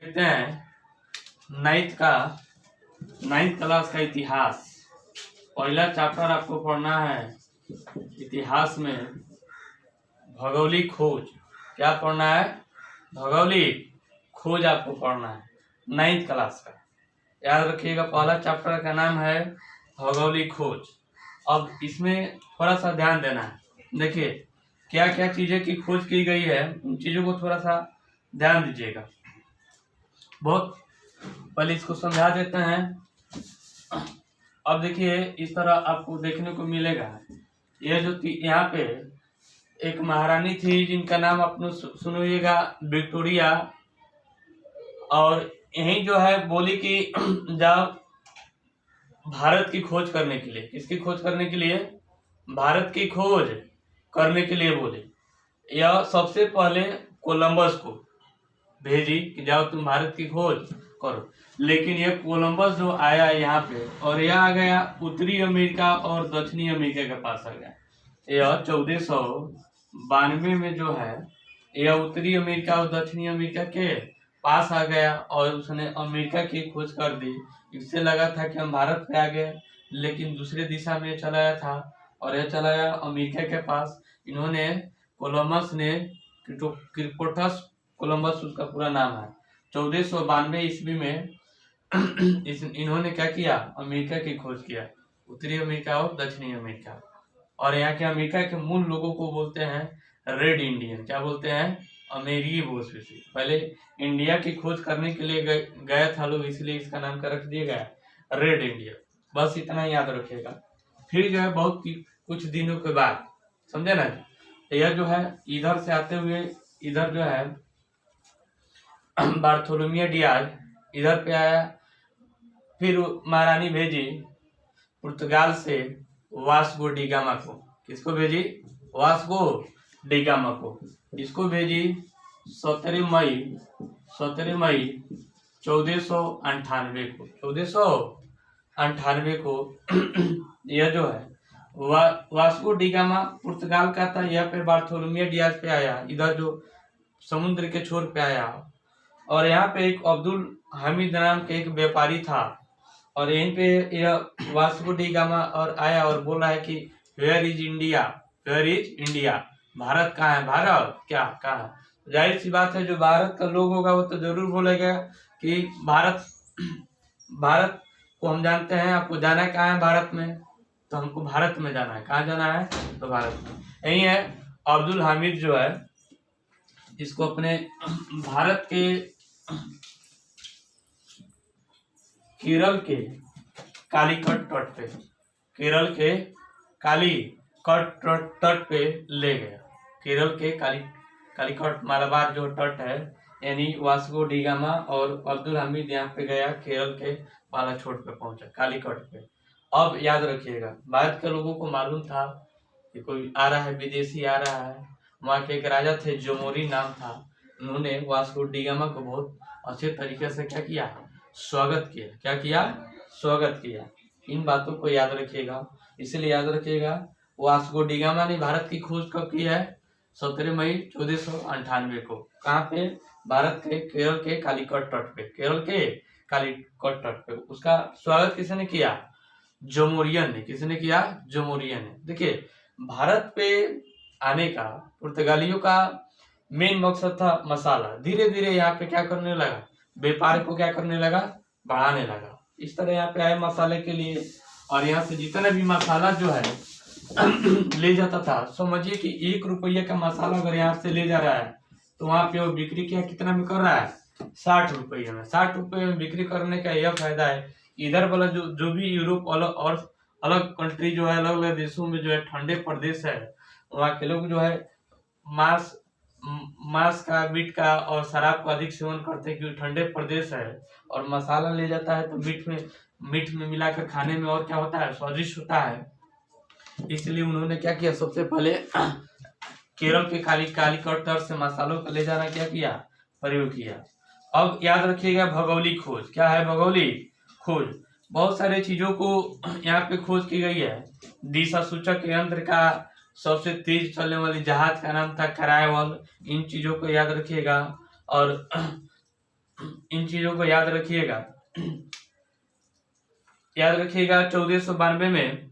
देखते हैं ninth class का इतिहास। पहला चैप्टर आपको पढ़ना है इतिहास में भौगोलिक खोज। क्या पढ़ना है? भौगोलिक खोज आपको पढ़ना है नाइन्थ क्लास का। याद रखिएगा, पहला चैप्टर का नाम है भौगोलिक खोज। अब इसमें थोड़ा सा ध्यान देना है। देखिए क्या क्या चीजें की खोज की गई है, उन चीजों को थोड़ा सा ध्यान दीजिएगा। बहुत पहले इसको समझा देते हैं। अब देखिए इस तरह आपको देखने को मिलेगा, यह जो यहाँ पे एक महारानी थी जिनका नाम आप सुनिएगा विक्टोरिया। और यही जो है बोली कि जब भारत की खोज करने के लिए, किसकी खोज करने के लिए? भारत की खोज करने के लिए बोले। यह सबसे पहले कोलंबस को भेजी कि जाओ तुम भारत की खोज करो। लेकिन यह कोलंबस जो आया यहाँ पे और यह आ गया उत्तरी अमेरिका और दक्षिणी अमेरिका के पास आ गया। यह 1492 में जो है यह उत्तरी अमेरिका और दक्षिणी अमेरिका के पास आ गया और उसने अमेरिका की खोज कर दी। इससे लगा था कि हम भारत पे आ गए, लेकिन दूसरे दिशा में चलाया था और यह चलाया अमेरिका के पास। इन्होंने कोलंबस ने क्रिस्टोफर कोलंबस उसका पूरा नाम है। 1492 ईस्वी में इन्होंने क्या किया? अमेरिका की खोज किया, उत्तरी अमेरिका और दक्षिणी अमेरिका। और यहाँ के अमेरिका के मूल लोगों को बोलते हैं रेड इंडियन। क्या बोलते हैं? अमेरिकी भूस्वासी। पहले इंडिया की खोज करने के लिए गया था लोग, इसलिए इसका नाम का रख दिया गया रेड इंडियन। बस इतना याद रखिएगा। फिर जो है बहुत कुछ दिनों के बाद, समझे ना, यह जो है इधर से आते हुए इधर जो है बार्थोलोमियो डियाज इधर पे आया। फिर महारानी भेजी पुर्तगाल से वास्को डी गामा को। किसको भेजी? वास्को डी गामा को। इसको भेजी 17 मई 1498 को। 1498 को यह जो है वास्को डी गामा पुर्तगाल का था। यह पे बार्थोलोमियो डियाज पे आया, इधर जो समुद्र के छोर पे आया। और यहाँ पे एक अब्दुल हामिद नाम के एक व्यापारी था और यहीं पे यह वास्को डी गामा और आया और बोला है कि where is India, where is India, Bharat कहाँ है? भारत क्या कहाँ है? जाहिर सी बात है, जो भारत का लोग होगा वो तो जरूर बोलेगा कि भारत भारत को हम जानते हैं। आपको जाना है कहाँ है भारत में? तो हमको भारत में जाना है। कहाँ जाना है? तो भारत में। यही है अब्दुल हामिद जो है, इसको अपने भारत के केरल के कालीकट तट पे, केरल के कालीकट तट पे ले गया। केरल के कालीकट मालाबार जो तट है, यानी वास्को डी गामा और अब्दुल हामिद यहाँ पे गया, केरल के बालाछोट पे पहुंचा, कालीकट पे। अब याद रखिएगा, भारत के लोगों को मालूम था कि कोई आ रहा है, विदेशी आ रहा है। वहाँ के एक राजा थे, जोमोरी नाम था। उन्होंने वास्को डी गामा को बहुत अच्छे तरीके से क्या किया? स्वागत किया। क्या किया? स्वागत किया। इन बातों को याद रखिएगा। इसलिए याद रखिएगा, वास्को डी गामा ने भारत की खोज कब की है? 17 मई 1498 को। कहाँ पे? भारत के केरल के कालीकट तट पे, केरल के कालीकट तट पे। उसका स्वागत किसने किया? जोमोरियन ने। किसने किया? जोमोरियन ने। देखिए भारत पे आने का पुर्तगालियों का मेन मकसद था मसाला। धीरे धीरे यहाँ पे क्या करने लगा? व्यापार को क्या करने लगा? बढ़ाने लगा। इस तरह यहाँ पे आए मसाले के लिए। और यहाँ से जितना भी मसाला जो है ले जाता था, समझिए कि 1 रुपये का मसाला अगर यहाँ से ले जा रहा है तो वहां पे वो बिक्री क्या कितना में कर रहा है? 60 रुपये में। 60 रुपये में बिक्री करने का यह फायदा है, इधर वाला जो भी यूरोप और अलग कंट्री जो है, अलग अलग देशों में जो है ठंडे प्रदेश है, वहाँ के लोग जो है मांस का, मीट का और शराब का अधिक सेवन करते हैं, क्योंकि ठंडे प्रदेश है। और मसाला ले जाता है तो मीट में मिलाकर खाने में और क्या होता है? स्वादिष्ट होता है। इसलिए उन्होंने क्या किया? सबसे पहले केरल के कालीकट तट से मसालों का ले जाना क्या किया? प्रयोग किया। अब याद रखिएगा भौगोलिक खोज। क्या है? भौगोलिक खोज। बहुत सारे चीजों को यहाँ पे खोज की गई है। दिशा सूचक यंत्र का सबसे तेज चलने वाली जहाज का नाम था करायवल। इन चीजों को याद रखिएगा। और इन चीजों को याद रखिएगा। याद रखिएगा 1492 में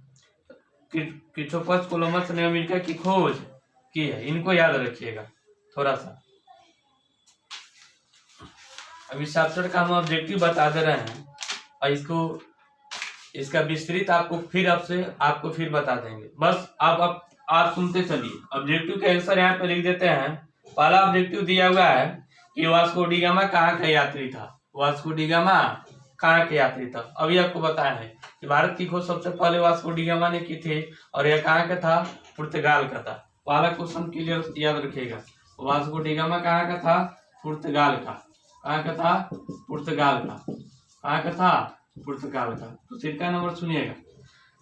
क्रिस्टोफर कोलंबस ने अमेरिका की खोज की है, इनको याद रखिएगा थोड़ा सा। अभी चैप्टर का हम ऑब्जेक्टिव बता दे रहे हैं और इसका विस्तृत आपको फिर बता देंगे। बस आप सुनते चलिए। ऑब्जेक्टिव के आंसर यहाँ पे लिख देते हैं। पहला ऑब्जेक्टिव दिया हुआ है कि वास्को डी गामा कहाँ का यात्री था। वास्को डी गामा कहाँ के यात्री था। अभी आपको बताया है कि भारत की खोज सबसे पहले वास्को डी गामा ने की थी और यह कहाँ का था, पुर्तगाल का था। पहला क्वेश्चन क्लियर याद रखिएगा। वास्को डी गामा कहाँ का था, पुर्तगाल का। कहाँ का था, पुर्तगाल का। कहाँ का था, पुर्तगाल का। तो सिक्का नंबर सुनिएगा।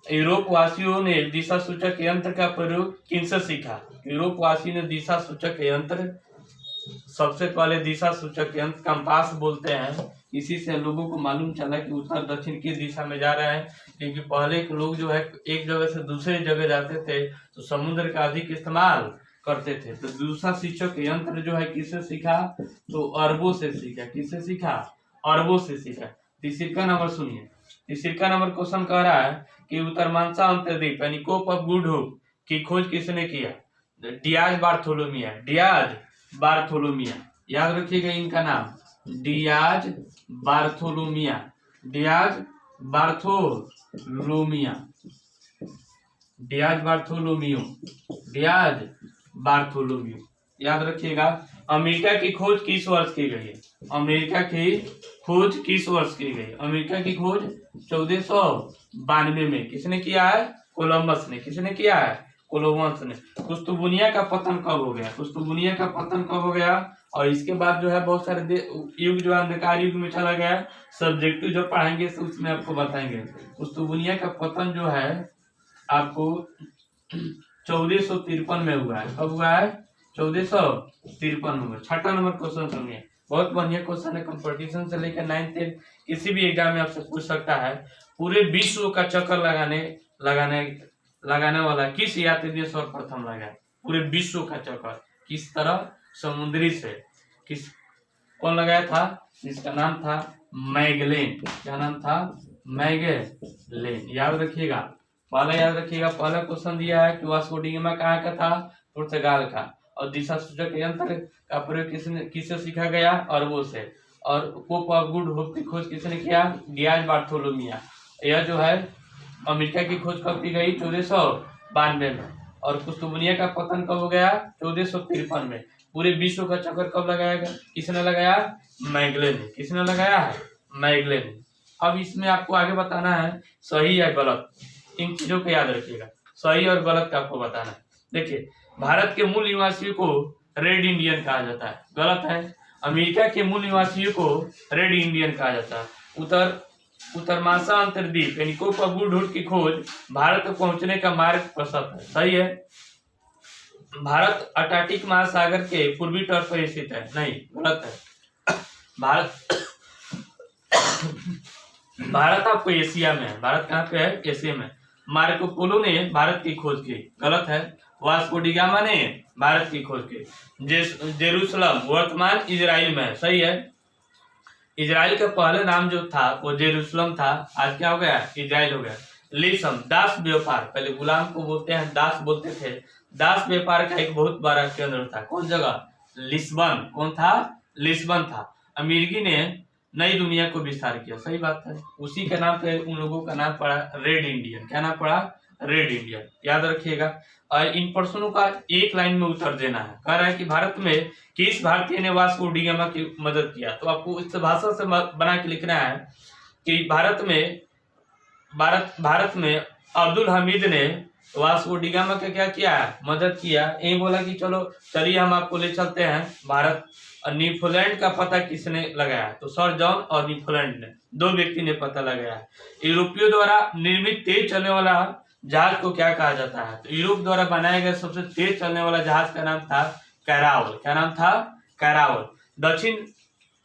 यूरोप वासियों ने दिशा सूचक यंत्र का प्रयोग किनसे सीखा। यूरोप वासी ने दिशा सूचक यंत्र, सबसे पहले दिशा सूचक यंत्र कंपास बोलते हैं। इसी से लोगों को मालूम चला कि उत्तर दक्षिण किस दिशा में जा रहे हैं, क्योंकि पहले के लोग जो है एक जगह से दूसरी जगह जाते थे तो समुद्र का अधिक इस्तेमाल करते थे। तो दूसरा सूचक यंत्र जो है किससे सीखा, तो अरबों से सीखा। किससे सीखा, अरबों से सीखा। तीसरा नंबर सुनिए। तीसरा नंबर क्वेश्चन कह रहा है कि उत्तरमांसा अंतर्द्वीप यानी कोप ऑफ गुड होप की खोज किसने किया। Diaz Bartolomeu. डियाज बार्थोलोमिया, याद रखिएगा इनका नाम, Dias Bartolomeu. Dias Bartolomeu, Dias Bartolomeu, Dias Bartolomeu, याद रखिएगा। अमेरिका की खोज किस वर्ष की गई है। अमेरिका की खोज किस वर्ष की गई। अमेरिका की खोज 1492 में किसने किया है, कोलंबस ने। किसने किया है, कोलंबस ने। कुस्तुबुनिया का पतन कब हो गया, कुस्तुबुनिया का पतन कब हो गया। और इसके बाद जो है बहुत सारे युग जो अंधकार युग में चला गया। सब्जेक्टिव जो पढ़ाएंगे तो उसमें आपको बताएंगे। कुस्तुबुनिया का पतन जो है आपको 1453 में हुआ है। कब हुआ है, 1453 में। छठा नंबर क्वेश्चन सुनिए, बहुत बढ़िया क्वेश्चन है। कंपटीशन से लेकर 9th 10th किसी भी एग्जाम में आपसे पूछ सकता है। पूरे विश्व का चक्कर लगाने वाला किस यात्री ने सर्वप्रथम लगाया। पूरे विश्व का चक्कर किस तरह, समुद्री से। कौन लगाया था, जिसका नाम था मैगेलन। क्या नाम था, मैगेलन। याद रखिएगा, याद रखिएगा। पहला क्वेश्चन दिया है कि वास्को डी गामा कहाँ का था, पुर्तगाल का। और दिशा सूचक यंत्र का प्रयोग किससे सीखा गया, अरबों से। और कोप ऑफ गुड होप की खोज किसने किया, डियाज बार्थोलोमिया। यह जो है अमेरिका की खोज कब की गई, 1492 में। और कुस्तुबुनिया का पतन कब हो गया, 1453 में। पूरे विश्व का चक्कर कब लगाया गया, किसने लगाया, मैगेलन ने। किसने लगाया है, मैगेलन ने। अब इसमें आपको आगे बताना है सही या गलत। इन चीजों को याद रखिएगा, सही और गलत का आपको बताना है। देखिए, भारत के मूल निवासियों को रेड इंडियन कहा जाता है, गलत है। अमेरिका के मूल निवासियों को रेड इंडियन कहा जाता है। उत्तरमासा अंतर्द्वीप यानी कोप ऑफ गुड होप की खोज भारत को पहुंचने का मार्ग प्रशस्त है, सही है। भारत अटलांटिक महासागर के पूर्वी तट पर स्थित है, नहीं, गलत है। भारत आपको एशिया में है। भारत कहाँ पे है, एशिया में। मार्को पोलो ने भारत की खोज की, गलत है। वास्को डी गामा ने भारत की खोज की। जेरूसलम वर्तमान इजराइल में है, सही है। इजराइल का पहले नाम जो था वो जेरूसलम था, आज क्या हो गया, इजराइल हो गया। लिसम दास व्यापार, पहले गुलाम को बोलते हैं, दास बोलते थे। दास व्यापार का एक बहुत बड़ा केंद्र था, कौन जगह, लिस्बन। कौन था, लिस्बन था। अमेरिकी ने नई दुनिया को विस्तार किया, सही बात है। उसी के नाम पे उन लोगों का नाम पड़ा रेड इंडियन। क्या नाम पड़ा, रेड इंडियन, याद रखिएगा। और इन प्रश्नों का एक लाइन में उत्तर देना है। कह रहा है कि भारत में किस भारतीय ने वास्को डी गामा की मदद किया। तो आपको इस भाषा से बना के लिखना है कि भारत में अब्दुल हमीद ने वास्को डी गामा का क्या किया, मदद किया। यही बोला कि चलिए हम आपको ले चलते हैं भारत। और न्यूफीलैंड का पता किसने लगाया, तो सर जॉन और न्यूफीलैंड ने, दो व्यक्ति ने पता लगाया। यूरोपियों द्वारा निर्मित तेज चलने वाला जहाज को क्या कहा जाता है, तो यूरोप द्वारा बनाया गया सबसे तेज चलने वाला जहाज का नाम था कैरावल। क्या नाम था, कैरावल।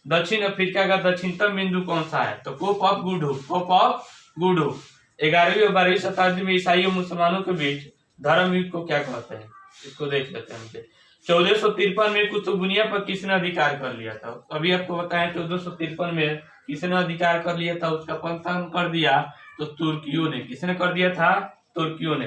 दक्षिण अफ्रीका का दक्षिणतम बिंदु कौन सा है, तो Cape of Good Hope. Cape of Good Hope. 11वीं और 12वीं शताब्दी में ईसाई और मुसलमानों के बीच धर्म युद्ध को क्या कहते हैं, इसको देख लेते हैं। 1453 में कुतुबुनिया पर किसने अधिकार कर लिया था? अभी आपको बताएं 1453 में किसने अधिकार कर लिया था, उसका पतन कर दिया तो तुर्कियों ने। किसने कर दिया था? तुर्कियों ने।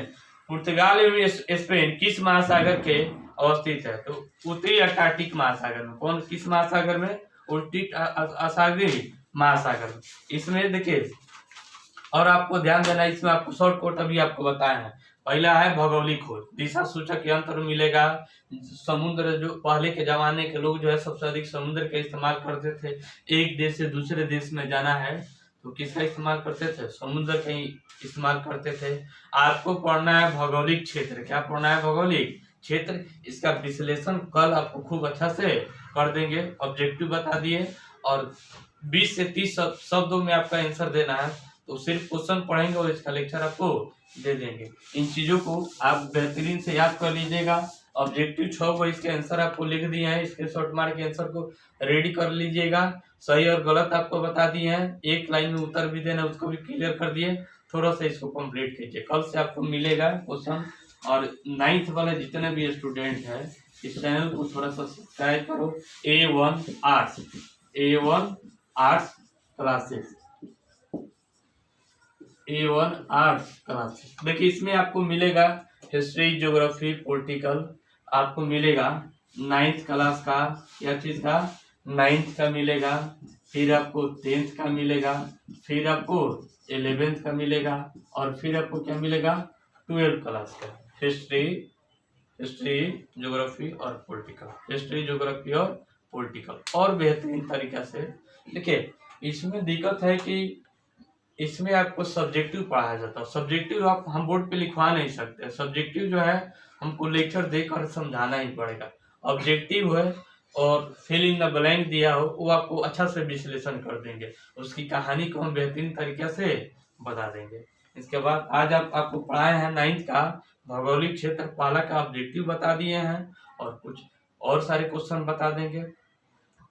पुर्तगाल एवं स्पेन किस महासागर के अवस्थित है? तो उत्तरी अंटार्कटिक महासागर में। कौन किस महासागर में? उत्तरी असागरी महासागर में। इसमें देखिए, और आपको ध्यान देना, इसमें आपको शॉर्ट कोट अभी आपको बताया है। पहला है भौगोलिक खोज, दिशा सूचक यंत्र मिलेगा। समुद्र, जो पहले के जमाने के लोग जो है सबसे अधिक समुद्र का इस्तेमाल करते थे। एक देश से दूसरे देश में जाना है तो किसका इस्तेमाल करते थे? समुद्र का ही इस्तेमाल करते थे। आपको पढ़ना है भौगोलिक क्षेत्र। क्या पढ़ना है? भौगोलिक क्षेत्र। इसका विश्लेषण कल आपको खूब अच्छा से कर देंगे, ऑब्जेक्टिव बता दिए, और 20 से 30 शब्दों में आपका आंसर देना है। तो सिर्फ क्वेश्चन पढ़ेंगे और इसका लेक्चर आपको दे देंगे। इन चीजों को आप बेहतरीन से याद कर लीजिएगा। ऑब्जेक्टिव 6 को इसके आंसर आपको लिख दिए हैं, इसके शॉर्ट मार के आंसर को रेडी कर लीजिएगा। सही और गलत आपको बता दिए हैं, एक लाइन में उत्तर भी देना, उसको भी क्लियर कर दिए। थोड़ा सा इसको कंप्लीट कीजिए, कल से आपको मिलेगा क्वेश्चन। और 9th वाले जितने भी स्टूडेंट है इस चैनल को थोड़ा सा सब्सक्राइब करो। A1 arts classes, A1 arts classes. देखिए इसमें आपको मिलेगा हिस्ट्री, ज्योग्राफी, पॉलिटिकल, आपको मिलेगा 9th क्लास का, क्या चीज का? 9th का मिलेगा, फिर आपको 10th का मिलेगा, फिर आपको 11th का मिलेगा, और फिर आपको क्या मिलेगा? 12th क्लास का। हिस्ट्री, ज्योग्राफी और पॉलिटिकल, हिस्ट्री, ज्योग्राफी और पॉलिटिकल। और बेहतरीन तरीका से देखिए, इसमें दिक्कत है कि इसमें आपको सब्जेक्टिव पढ़ाया जाता है। सब्जेक्टिव आप हम बोर्ड पे लिखवा नहीं सकते। सब्जेक्टिव जो है हमको लेक्चर देकर समझाना ही पड़ेगा। ऑब्जेक्टिव है और फिल इन द ब्लैंक दिया हो, वो आपको अच्छा से विश्लेषण कर देंगे, उसकी कहानी को हम बेहतरीन तरीके से बता देंगे। इसके बाद आज आपको पढ़ाए हैं 9th का भौगोलिक क्षेत्र, पहला का ऑब्जेक्टिव बता दिए हैं, और कुछ और सारे क्वेश्चन बता देंगे।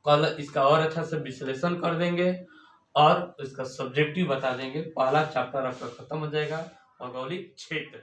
कल इसका और अच्छा से विश्लेषण कर देंगे और इसका सब्जेक्टिव बता देंगे। पहला चैप्टर आपका खत्म हो जाएगा, भौगोलिक क्षेत्र।